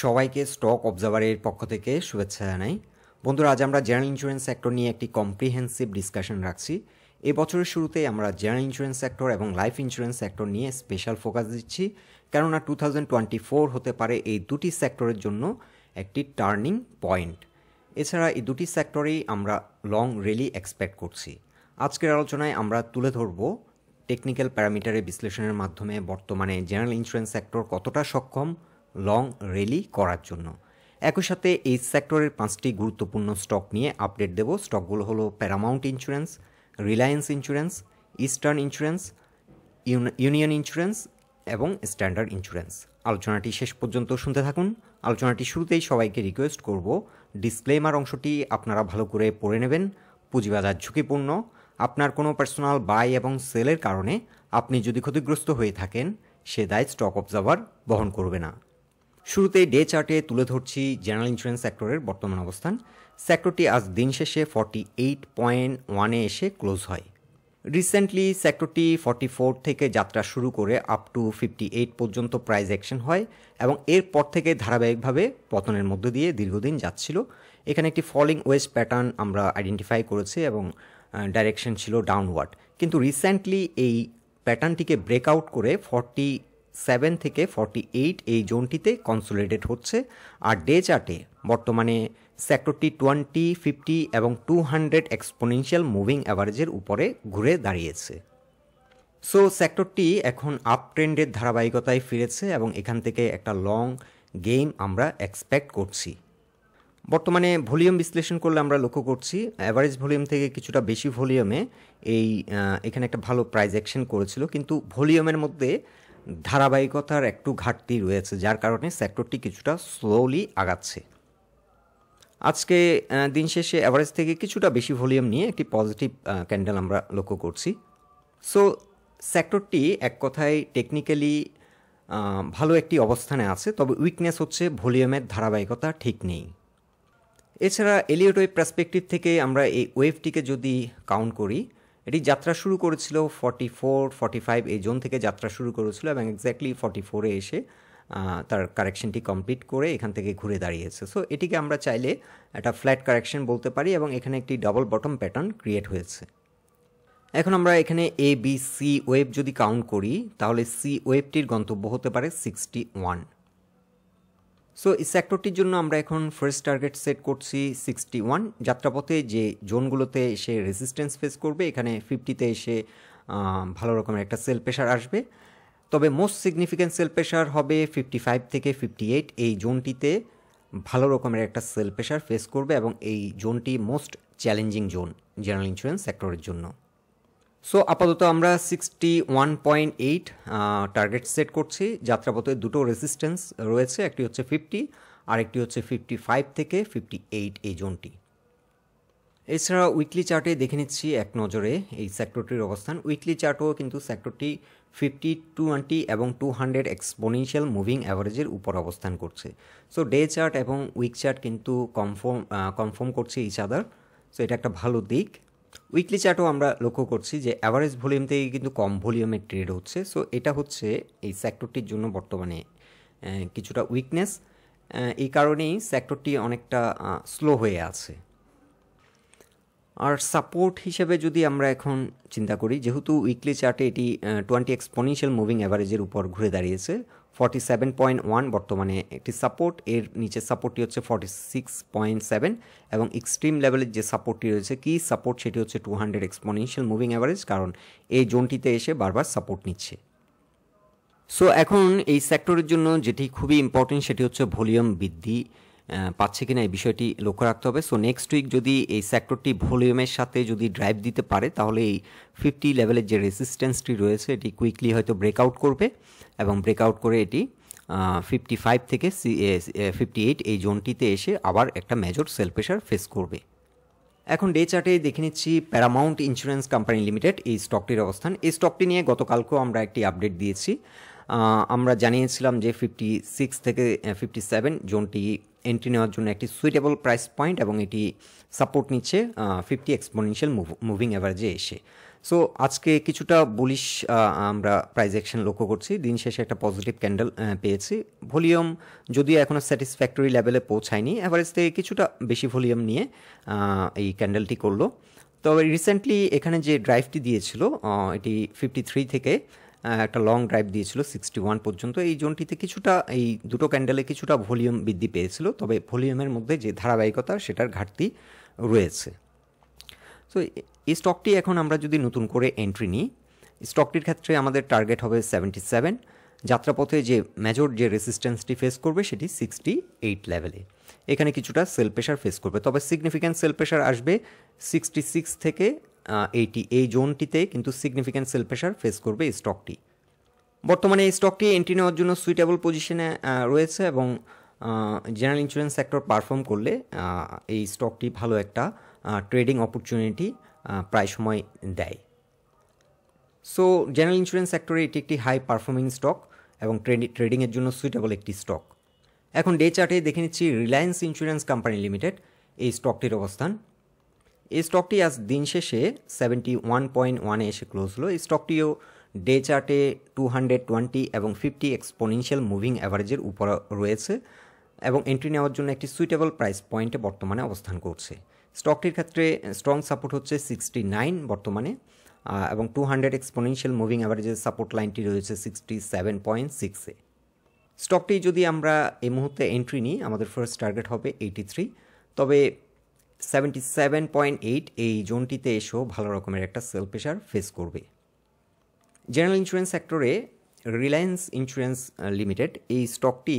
সবাইকে স্টক অবজারভারের পক্ষ থেকে শুভেচ্ছা জানাই। বন্ধুরা, আজ আমরা জেনারেল ইন্স্যুরেন্স সেক্টর নিয়ে একটি কম্প্রিহেন্সিভ ডিসকাশন রাখছি। এই বছরের শুরুতে আমরা জেনারেল ইন্স্যুরেন্স সেক্টর এবং লাইফ ইন্স্যুরেন্স সেক্টর নিয়ে স্পেশাল ফোকাস দিচ্ছি, কেননা 2024 হতে পারে এই দুটি সেক্টরের জন্য একটি টার্নিং পয়েন্ট। এছাড়া এই দুটি সেক্টরেই আমরা লং র্যালি এক্সপেক্ট করছি। আজকের আলোচনায় আমরা তুলে ধরব টেকনিক্যাল প্যারামিটারের বিশ্লেষণের মাধ্যমে বর্তমানে জেনারেল ইন্স্যুরেন্স সেক্টর কতটা সক্ষম লং র্যালি করার জন্য। একই সাথে এই সেক্টরের 5টি গুরুত্বপূর্ণ স্টক নিয়ে আপডেট দেব। স্টকগুলো হলো Paramount insurance, Reliance insurance, eastern insurance, union insurance এবং স্ট্যান্ডার্ড ইন্স্যুরেন্স। আলোচনাটি শেষ পর্যন্ত শুনতে থাকুন। আলোচনাটি শুরুতেই সবাইকে রিকোয়েস্ট করব, ডিসক্লেমার অংশটি আপনারা ভালো করে পড়ে নেবেন। পুঁজিবাজার ঝুঁকিপূর্ণ। আপনার কোনো পার্সোনাল বাই এবং সেলের কারণে আপনি যদি ক্ষতিগ্রস্ত হয়ে থাকেন, সে দায় স্টক অবজারভার বহন করবে না। শুরুতেই ডে চার্টে তুলে ধরছি জেনারেল ইন্স্যুরেন্স সেক্টরের বর্তমান অবস্থান। সেক্টরটি আজ দিন শেষে 48.1-এ এসে ক্লোজ হয়। রিসেন্টলি সেক্টরটি 44 থেকে যাত্রা শুরু করে আপ টু 58 পর্যন্ত প্রাইস অ্যাকশন হয় এবং এরপর থেকে ধারাবাহিকভাবে পতনের মধ্য দিয়ে দীর্ঘদিন যাচ্ছিল। এখানে একটি ফলিং ওয়েজ প্যাটার্ন আমরা আইডেন্টিফাই করেছি এবং ডাইরেকশন ছিল ডাউনওয়ার্ড, কিন্তু রিসেন্টলি এই প্যাটার্নটিকে ব্রেকআউট করে 47 থেকে 48 এই জোনটিতে কনসোলিডেট হচ্ছে। আর ডে চার্টে বর্তমানে সেক্টরটি 20, 50 এবং 200 এক্সপোনেনশিয়াল মুভিং অ্যাভারেজের উপরে ঘুরে দাঁড়িয়েছে। সো সেক্টরটি এখন আপ ট্রেন্ডের ধারাবাহিকতায় ফিরেছে এবং এখান থেকে একটা লং গেম আমরা এক্সপেক্ট করছি। বর্তমানে ভলিউম বিশ্লেষণ করলে আমরা লক্ষ্য করছি অ্যাভারেজ ভলিউম থেকে কিছুটা বেশি ভলিউমে এখানে একটা ভালো প্রাইস অ্যাকশন করেছিল, কিন্তু ভলিউমের মধ্যে ধারাবাহিকতার একটু ঘাটতি রয়েছে, যার কারণে সেক্টরটি কিছুটা স্লোলি আগাচ্ছে। আজকে দিন শেষে অ্যাভারেজ থেকে কিছুটা বেশি ভলিউম নিয়ে একটি পজিটিভ ক্যান্ডেল আমরা লক্ষ্য করছি। সো সেক্টরটি এক কথায় টেকনিক্যালি ভালো একটি অবস্থানে আছে, তবে উইকনেস হচ্ছে ভলিউমের ধারাবাহিকতা ঠিক নেই। এছাড়া এলিয়ট ওয়েভ পার্সপেক্টিভ থেকে আমরা এই ওয়েভটিকে যদি কাউন্ট করি, এটি যাত্রা শুরু করেছিল 44, 45 এই জোন থেকে যাত্রা শুরু করেছিল এবং এক্স্যাক্টলি 44-এ এসে তার কারেকশনটি কমপ্লিট করে এখান থেকে ঘুরে দাঁড়িয়েছে। সো এটিকে আমরা চাইলে একটা ফ্ল্যাট কারেকশন বলতে পারি এবং এখানে একটি ডাবল বটম প্যাটার্ন ক্রিয়েট হয়েছে। এখন আমরা এখানে এ বি সি ওয়েভ যদি কাউন্ট করি, তাহলে সি ওয়েভটির গন্তব্য হতে পারে 61। সো এই সেক্টরটির জন্য আমরা এখন ফার্স্ট টার্গেট সেট করছি 61। যাত্রাপথে যে জোনগুলোতে এসে রেজিস্ট্যান্স ফেস করবে, এখানে 50-তে এসে ভালো রকমের একটা সেল প্রেশার আসবে, তবে মোস্ট সিগনিফিক্যান্ট সেল প্রেশার হবে 55 থেকে 58 এই জোনটিতে ভালো রকমের একটা সেল প্রেশার ফেস করবে এবং এই জোনটি most challenging zone general insurance সেক্টরের জন্য। সো আপাতত আমরা 61.8 টার্গেট সেট করছি। যাত্রাপথে দুটো রেজিস্ট্যান্স রয়েছে, একটি হচ্ছে 50 আর একটি হচ্ছে 55 থেকে 58 এই জোনটি। এছাড়া উইকলি চার্টে দেখে নিচ্ছি এক নজরে এই সেক্টরটির অবস্থান। উইকলি চার্টও কিন্তু সেক্টরটি 50, 20 এবং 200 এক্সপোনেনশিয়াল মুভিং অ্যাভারেজের উপর অবস্থান করছে। সো ডে চার্ট এবং উইক চার্ট কিন্তু কনফার্ম করছে ইচ আদার। সো এটা একটা ভালো দিক। উইকলি চার্টও আমরা লক্ষ্য করছি যে অ্যাভারেজ ভলিউম থেকে কিন্তু কম ভলিউমে ট্রেড হচ্ছে। সো এটা হচ্ছে এই সেক্টরটির জন্য বর্তমানে কিছুটা উইকনেস। এই কারণেই সেক্টরটি অনেকটা স্লো হয়ে আছে। আর সাপোর্ট হিসেবে যদি আমরা এখন চিন্তা করি, যেহেতু উইকলি চার্টে এটি 20 এক্সপোনেনশিয়াল মুভিং অ্যাভারেজের উপর ঘুরে দাঁড়িয়েছে, 47.1 বর্তমানে একটি সাপোর্ট, এর নিচে সাপোর্টটি হচ্ছে 46.7 এবং এক্সট্রিম লেভেলের যে সাপোর্টটি রয়েছে কি সাপোর্ট, সেটি হচ্ছে 200 এক্সপোনেনশিয়াল মুভিং অ্যাভারেজ, কারণ এই জোনটিতে এসে বারবার সাপোর্ট নিচ্ছে। সো এখন এই সেক্টরের জন্য যেটি খুবই ইম্পর্টেন্ট সেটি হচ্ছে ভলিউম বৃদ্ধি পাচ্ছে কিনা এই বিষয়টি লক্ষ্য রাখতে হবে। সো নেক্সট উইক যদি এই সেক্টরটি ভলিউমের সাথে যদি ড্রাইভ দিতে পারে, তাহলে এই 50 লেভেলের যে রেজিস্ট্যান্সটি রয়েছে এটি কুইকলি হয়তো ব্রেকআউট করবে এবং ব্রেকআউট করে এটি 55 থেকে 58 এই জোনটিতে এসে আবার একটা মেজর সেল প্রেশার ফেস করবে। এখন ডে চার্টে দেখে নিচ্ছি প্যারামাউন্ট ইন্স্যুরেন্স কোম্পানি লিমিটেড এই স্টকটির অবস্থান। এই স্টকটি নিয়ে গতকালকেও আমরা একটি আপডেট দিয়েছি। আমরা জানিয়েছিলাম যে 56 থেকে 57 জোনটি এন্ট্রি নেওয়ার জন্য একটি সুইটেবল প্রাইস পয়েন্ট এবং এটি সাপোর্ট নিচ্ছে 50 এক্সপোনেনশিয়াল মুভিং অ্যাভারেজে এসে। সো আজকে কিছুটা বুলিশ আমরা প্রাইস অ্যাকশন লক্ষ্য করছি, দিন শেষে একটা পজিটিভ ক্যান্ডেল পেয়েছি। ভলিউম যদিও এখনও স্যাটিসফ্যাক্টরি লেভেলে পৌঁছায়নি, অ্যাভারেজ থেকে কিছুটা বেশি ভলিউম নিয়ে এই ক্যান্ডেলটি করলো। তবে রিসেন্টলি এখানে যে ড্রাইভটি দিয়েছিল এটি 53 থেকে একটা লং ড্রাইভ দিয়েছিল 61 পর্যন্ত। এই জোনটিতে কিছুটা এই দুটো ক্যান্ডেলে কিছুটা ভলিউম বৃদ্ধি পেয়েছিল, তবে ভলিউমের মধ্যে যে ধারাবাহিকতা সেটার ঘাটতি রয়েছে। সো এই স্টকটি এখন আমরা যদি নতুন করে এন্ট্রি নিই, স্টকটির ক্ষেত্রে আমাদের টার্গেট হবে 77। যাত্রাপথে যে মেজর যে রেসিস্ট্যান্সটি ফেস করবে সেটি 68 লেভেলে। এখানে কিছুটা সেল প্রেশার ফেস করবে, তবে সিগনিফিক্যান্ট সেল প্রেশার আসবে 66 থেকে 80 এই জোনটিতে, কিন্তু সিগনিফিক্যান্ট সেল প্রেশার ফেস করবে এই স্টকটি। বর্তমানে এই স্টকটি এন্ট্রি নেওয়ার জন্য সুইটেবল পজিশনে রয়েছে এবং জেনারেল ইন্স্যুরেন্স সেক্টর পারফর্ম করলে এই স্টকটি ভালো একটা ট্রেডিং অপরচুনিটি প্রায় সময় দেয়। সো জেনারেল ইন্স্যুরেন্স সেক্টরে এটি একটি হাই পারফর্মিং স্টক এবং ট্রেডিংয়ের জন্য সুইটেবল একটি স্টক। এখন ডে চার্টে দেখে নিচ্ছি রিলায়েন্স ইন্স্যুরেন্স কোম্পানি লিমিটেড এই স্টকটির অবস্থান। এই স্টকটি আজ দিন শেষে 71.1 এসে ক্লোজ হলো। এই স্টকটিও ডে চার্টে 220 এবং 50 এক্সপোনেনশিয়াল মুভিং অ্যাভারেজের উপর রয়েছে এবং এন্ট্রি নেওয়ার জন্য একটি সুইটেবল প্রাইস পয়েন্টে বর্তমানে অবস্থান করছে। স্টকটির ক্ষেত্রে স্ট্রং সাপোর্ট হচ্ছে 69 বর্তমানে, এবং 200 এক্সপোনেনশিয়াল মুভিং অ্যাভারেজের সাপোর্ট লাইনটি রয়েছে 67.6-এ। স্টকটি যদি আমরা এই মুহূর্তে এন্ট্রি নিই, আমাদের ফার্স্ট টার্গেট হবে 83, তবে 77.8 এই জোনটিতে এসেও ভালো রকমের একটা সেল প্রেশার ফেস করবে। জেনারেল ইন্স্যুরেন্স সেক্টরে রিলায়েন্স ইন্স্যুরেন্স লিমিটেড এই স্টকটি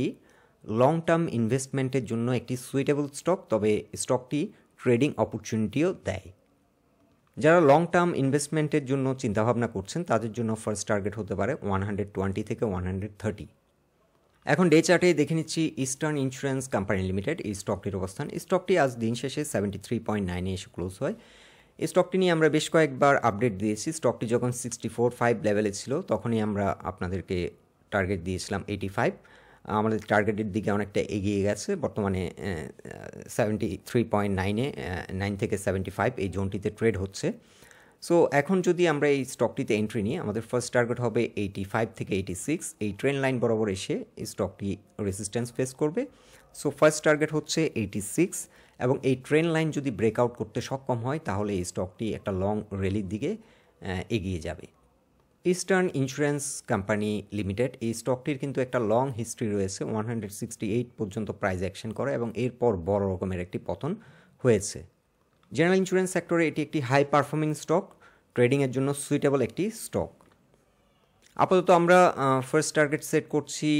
লং টার্ম ইনভেস্টমেন্টের জন্য একটি সুইটেবল স্টক, তবে স্টকটি ট্রেডিং অপরচুনিটিও দেয়। যারা লং টার্ম ইনভেস্টমেন্টের জন্য চিন্তাভাবনা করছেন তাদের জন্য ফার্স্ট টার্গেট হতে পারে 120 থেকে 130। এখন ডে চার্টে দেখে নিচ্ছি ইস্টার্ন ইন্স্যুরেন্স কোম্পানি লিমিটেড এই স্টকটির অবস্থান। এই স্টকটি আজ দিন শেষে 73.9-এ এসে ক্লোজ হয়। এই স্টকটি নিয়ে আমরা বেশ কয়েকবার আপডেট দিয়েছি। স্টকটি যখন 64.5 লেভেলে ছিল তখনই আমরা আপনাদেরকে টার্গেট দিয়েছিলাম 85। আমাদের টার্গেটের দিকে অনেকটা এগিয়ে গেছে, বর্তমানে 73.9-এ 9 থেকে 75 এই জোনটিতে ট্রেড হচ্ছে। সো এখন যদি আমরা এই স্টকটিতে এন্ট্রি নিই, আমাদের ফার্স্ট টার্গেট হবে 85 থেকে 86। এই ট্রেন্ড লাইন বরাবর এসে এই স্টকটি রেজিস্ট্যান্স ফেস করবে। সো ফার্স্ট টার্গেট হচ্ছে 86, এবং এই ট্রেন্ড লাইন যদি ব্রেকআউট করতে সক্ষম হয় তাহলে এই স্টকটি একটা লং র্যালির দিকে এগিয়ে যাবে। ইস্টার্ন ইন্স্যুরেন্স কোম্পানি লিমিটেড এই স্টকটির কিন্তু একটা লং হিস্ট্রি রয়েছে, 168 পর্যন্ত প্রাইস অ্যাকশন করে এবং এরপর বড় রকমের একটি পতন হয়েছে। জেনারেল ইন্স্যুরেন্স সেক্টরে এটি একটি হাই পারফর্মিং স্টক, ট্রেডিংয়ের জন্য সুইটেবল একটি স্টক। আপাতত আমরা ফার্স্ট টার্গেট সেট করছি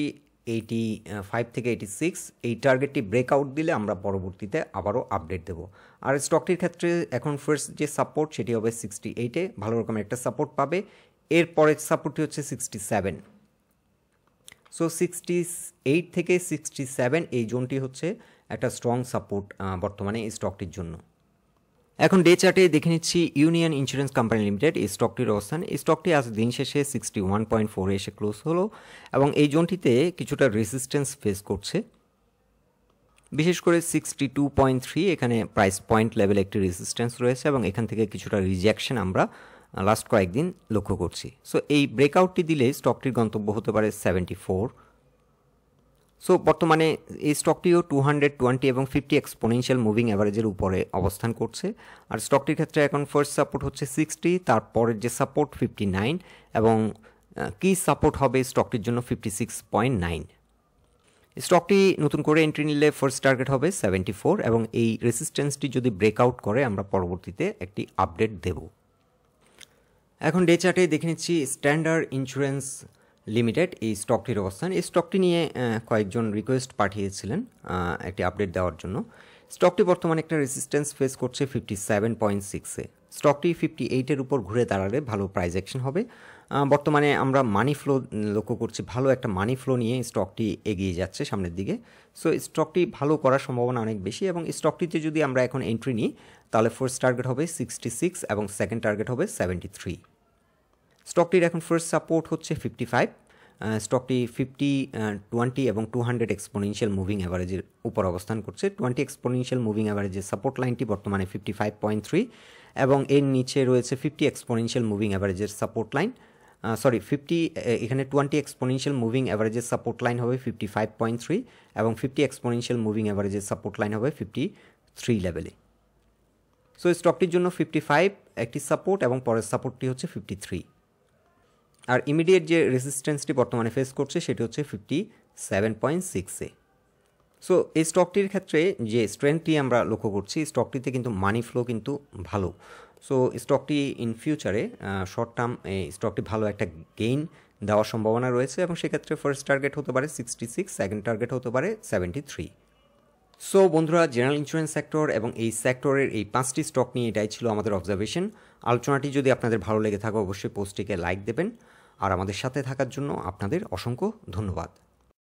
85 থেকে 86। এই টার্গেটটি ব্রেকআউট দিলে আমরা পরবর্তীতে আবারও আপডেট দেব। আর স্টকটির ক্ষেত্রে এখন ফার্স্ট যে সাপোর্ট সেটি হবে 68-এ, ভালো রকমের একটা সাপোর্ট পাবে। এর পরের সাপোর্টটি হচ্ছে 67। সো 68 থেকে 67 এই জোনটি হচ্ছে একটা স্ট্রং সাপোর্ট বর্তমানে এই স্টকটির জন্য। এখন ডে চার্টে দেখে নিচ্ছি ইউনিয়ন ইন্স্যুরেন্স কোম্পানি লিমিটেড এই স্টকটির অবস্থান। এই স্টকটি আজ দিন শেষে 61.4-এ এসে ক্লোজ হলো এবং এই জোনটিতে কিছুটা রেজিস্ট্যান্স ফেস করছে, বিশেষ করে 62.3 এখানে প্রাইস পয়েন্ট লেভেলে একটি রেজিস্ট্যান্স রয়েছে এবং এখান থেকে কিছুটা রিজেকশন আমরা লাস্ট কয়েকদিন লক্ষ্য করছি। সো এই ব্রেকআউটটি দিলে স্টকটির গন্তব্য হতে পারে 74। সো বর্তমানে এই স্টকটিও 220 এবং 50 এক্সপোনেনশিয়াল মুভিং অ্যাভারেজের উপরে অবস্থান করছে। আর স্টকটির ক্ষেত্রে এখন ফার্স্ট সাপোর্ট হচ্ছে 60, তারপরের যে সাপোর্ট 59 এবং কি সাপোর্ট হবে স্টকটির জন্য 56.9। স্টকটি নতুন করে এন্ট্রি নিলে ফার্স্ট টার্গেট হবে 74 এবং এই রেজিস্ট্যান্সটি যদি ব্রেকআউট করে আমরা পরবর্তীতে একটি আপডেট দেব। এখন ডে চার্টে দেখে নিচ্ছি স্ট্যান্ডার্ড ইন্স্যুরেন্স লিমিটেড এই স্টকটির অবস্থান। এই স্টকটি নিয়ে কয়েকজন রিকোয়েস্ট পাঠিয়েছিলেন একটি আপডেট দেওয়ার জন্য। স্টকটি বর্তমানে একটা রেজিস্ট্যান্স ফেস করছে 57.6-এ। স্টকটি 58-এর উপর ঘুরে দাঁড়ালে ভালো প্রাইস অ্যাকশন হবে। বর্তমানে আমরা মানি ফ্লো লক্ষ্য করছি, ভালো একটা মানি ফ্লো নিয়ে স্টকটি এগিয়ে যাচ্ছে সামনের দিকে। সো স্টকটি ভালো করার সম্ভাবনা অনেক বেশি এবং স্টকটিতে যদি আমরা এখন এন্ট্রি নিই তাহলে ফার্স্ট টার্গেট হবে 66 এবং সেকেন্ড টার্গেট হবে 73। স্টকটির এখন ফার্স্ট সাপোর্ট হচ্ছে 55, স্টকটি 50, 20 এবং 200 এক্সপোনেনশিয়াল মুভিং অ্যাভারেজের উপর অবস্থান করছে। 20 এক্সপোনেনশিয়াল মুভিং অ্যাভারেজের সাপোর্ট লাইনটি বর্তমানে 55.3 এবং এর নিচে রয়েছে 50 এক্সপোনেনশিয়াল মুভিং অ্যাভারেজের সাপোর্ট লাইন, এখানে 20 এক্সপোনেনশিয়াল মুভিং অ্যাভারেজের সাপোর্ট লাইন হবে 55.3 এবং 50 এক্সপোনেনশিয়াল মুভিং অ্যাভারেজের সাপোর্ট লাইন হবে 53 লেভেলে। সো স্টকটির জন্য 55 একটি সাপোর্ট এবং পরের সাপোর্টটি হচ্ছে 53, আর ইমিডিয়েট যে রেজিস্ট্যান্সটি বর্তমানে ফেস করছে সেটি হচ্ছে 57.6-এ। সো এই স্টকটির ক্ষেত্রে যে স্ট্রেংথটি আমরা লক্ষ্য করছি, স্টকটিতে কিন্তু মানি ফ্লো কিন্তু ভালো। সো স্টকটি ইন ফিউচারে শর্ট টার্ম এই স্টকটি ভালো একটা গেইন দেওয়ার সম্ভাবনা রয়েছে এবং সেক্ষেত্রে ফার্স্ট টার্গেট হতে পারে 66, সেকেন্ড টার্গেট হতে পারে 73। সো বন্ধুরা, জেনারেল ইন্স্যুরেন্স সেক্টর এবং এই সেক্টরের এই 5টি স্টক নিয়ে এটাই ছিল আমাদের অবজারভেশন। আলোচনাটি যদি আপনাদের ভালো লেগে থাকে অবশ্যই পোস্টটিকে লাইক দেবেন, আর আমাদের সাথে থাকার জন্য আপনাদের অসংখ্য ধন্যবাদ।